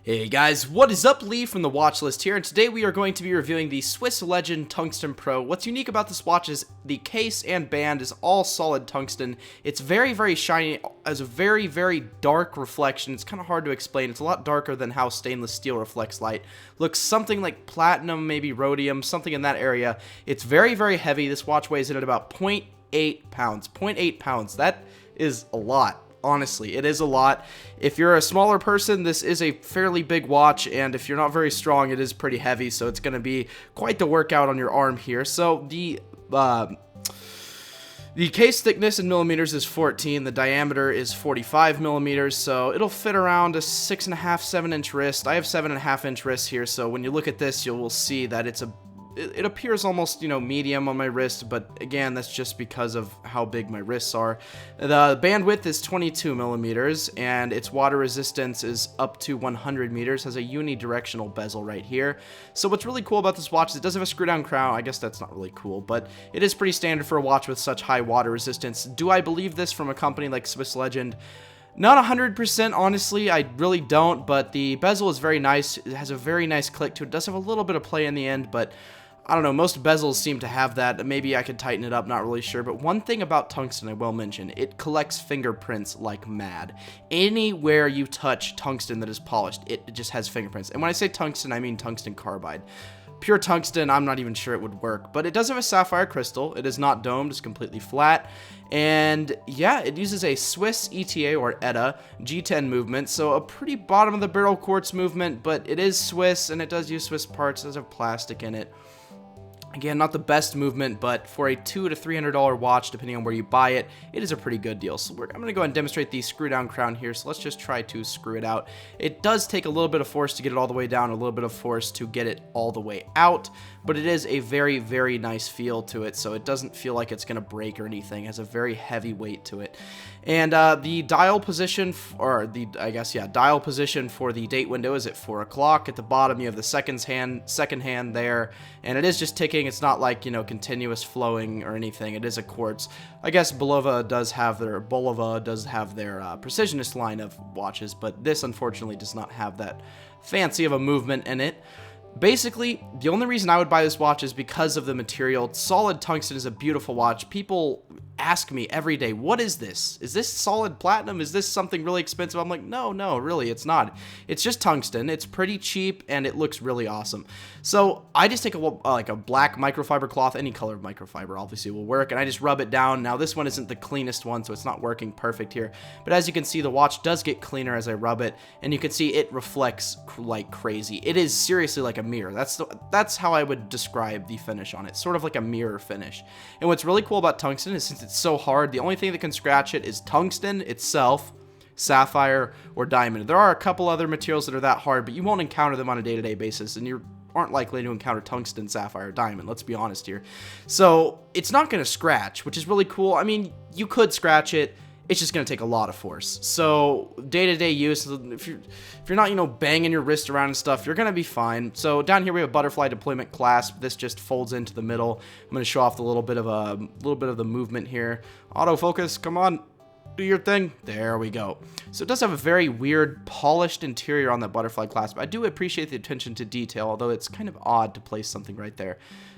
Hey guys, what is up? Lee from the watch list here, and today we are going to be reviewing the Swiss Legend Tungsten Pro. What's unique about this watch is the case and band is all solid tungsten. It's very shiny, has a very dark reflection. It's kind of hard to explain. It's a lot darker than how stainless steel reflects light. Looks something like platinum, maybe rhodium, something in that area. It's very heavy. This watch weighs in at about 0.8 pounds. 0.8 pounds. That is a lot. Honestly, it is a lot. If you're a smaller person, this is a fairly big watch, and if you're not very strong, it is pretty heavy, so it's going to be quite the workout on your arm here. So the case thickness in millimeters is 14, the diameter is 45 millimeters, so it'll fit around a 6.5, 7-inch wrist. I have 7.5-inch wrists here, so when you look at this, you will see that it appears almost, medium on my wrist, but again, that's just because of how big my wrists are. The bandwidth is 22 millimeters, and its water resistance is up to 100 meters, has a unidirectional bezel right here. So what's really cool about this watch is it does have a screw-down crown. I guess that's not really cool, but it is pretty standard for a watch with such high water resistance. Do I believe this from a company like Swiss Legend? Not 100%, honestly, I really don't, but the bezel is very nice. It has a very nice click to it. It does have a little bit of play in the end, but I don't know, most bezels seem to have that. Maybe I could tighten it up, not really sure. But one thing about tungsten I will mention, it collects fingerprints like mad. Anywhere you touch tungsten that is polished, it just has fingerprints. And when I say tungsten, I mean tungsten carbide. Pure tungsten, I'm not even sure it would work. But it does have a sapphire crystal. It is not domed, it's completely flat. And yeah, it uses a Swiss ETA or ETA G10 movement, so a pretty bottom of the barrel quartz movement, but it is Swiss and it does use Swiss parts. It does have plastic in it. Again, not the best movement, but for a $200 to $300 watch, depending on where you buy it, it is a pretty good deal. So I'm going to go ahead and demonstrate the screw-down crown here. So let's just try to screw it out. It does take a little bit of force to get it all the way down, a little bit of force to get it all the way out, but it is a very nice feel to it, so it doesn't feel like it's going to break or anything. It has a very heavy weight to it. And the dial position, dial position for the date window is at 4 o'clock. At the bottom, you have the second hand there, and it is just ticking. It's not like, continuous flowing or anything. It is a quartz. I guess Bulova does have their precisionist line of watches, but this unfortunately does not have that fancy of a movement in it. Basically, the only reason I would buy this watch is because of the material. Solid tungsten is a beautiful watch. People ask me every day, what is this? Is this solid platinum? Is this something really expensive? I'm like, no, really, it's not. It's just tungsten. It's pretty cheap, and it looks really awesome. So I just take a black microfiber cloth, any color of microfiber obviously will work, and I just rub it down. Now, this one isn't the cleanest one, so it's not working perfect here. But as you can see, the watch does get cleaner as I rub it, and you can see it reflects like crazy. It is seriously like a mirror. That's how I would describe the finish on it, sort of like a mirror finish. And what's really cool about tungsten is since it's so hard, the only thing that can scratch it is tungsten itself, sapphire, or diamond. There are a couple other materials that are that hard, but you won't encounter them on a day-to-day basis, and you aren't likely to encounter tungsten, sapphire, or diamond, let's be honest here. So it's not going to scratch, which is really cool. I mean, you could scratch it. It's just going to take a lot of force. So day-to-day use, if you're not, banging your wrist around and stuff, you're going to be fine. So down here we have a butterfly deployment clasp. This just folds into the middle. I'm going to show off a little bit of the movement here. Autofocus, come on. Do your thing. There we go. So it does have a very weird polished interior on that butterfly clasp. I do appreciate the attention to detail, although it's kind of odd to place something right there.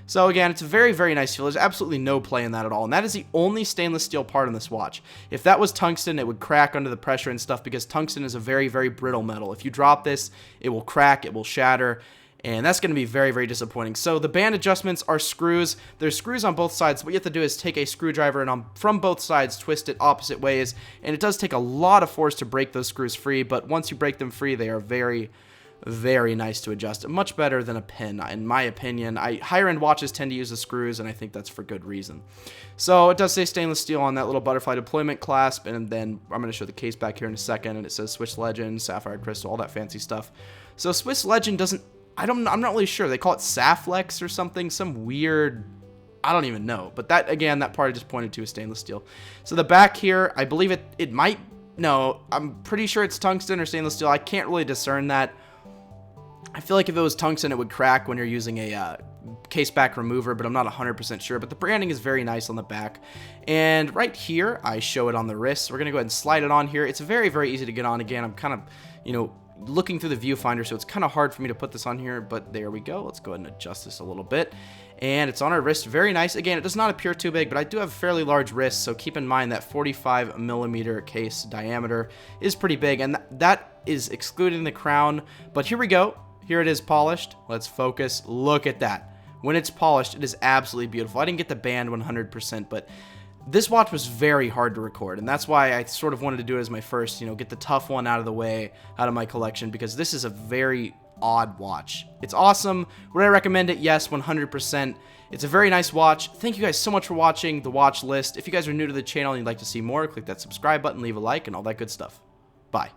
So again, it's a very nice feel. There's absolutely no play in that at all, and that is the only stainless steel part on this watch. If that was tungsten, it would crack under the pressure and stuff, because tungsten is a very brittle metal. If you drop this, it will crack, it will shatter, and that's going to be very disappointing. So the band adjustments are screws. There's screws on both sides. What you have to do is take a screwdriver and from both sides twist it opposite ways, and it does take a lot of force to break those screws free, but once you break them free, they are very nice to adjust. Much better than a pin, in my opinion. Higher end watches tend to use the screws, and I think that's for good reason. So it does say stainless steel on that little butterfly deployment clasp, and then I'm going to show the case back here in a second, and it says Swiss Legend, sapphire crystal, all that fancy stuff. So Swiss Legend doesn't, I'm not really sure. They call it Saflex or something, some weird, I don't even know. But that, again, that part I just pointed to is stainless steel. So the back here, I believe it might, no, I'm pretty sure it's tungsten or stainless steel. I can't really discern that. I feel like if it was tungsten, it would crack when you're using a case back remover, but I'm not 100% sure. But the branding is very nice on the back. And right here, I show it on the wrist. So we're going to go ahead and slide it on here. It's very easy to get on. Again, I'm kind of, looking through the viewfinder, so it's kind of hard for me to put this on here, but there we go. Let's go ahead and adjust this a little bit. And it's on our wrist. Very nice. Again, it does not appear too big, but I do have fairly large wrists, so keep in mind that 45 millimeter case diameter is pretty big, and that is excluding the crown. But here we go. Here it is polished. Let's focus. Look at that. When it's polished, it is absolutely beautiful. I didn't get the band 100%, but this watch was very hard to record, and that's why I sort of wanted to do it as my first, get the tough one out of the way, out of my collection, because this is a very odd watch. It's awesome. Would I recommend it? Yes, 100%. It's a very nice watch. Thank you guys so much for watching the watch list. If you guys are new to the channel and you'd like to see more, click that subscribe button, leave a like, and all that good stuff. Bye.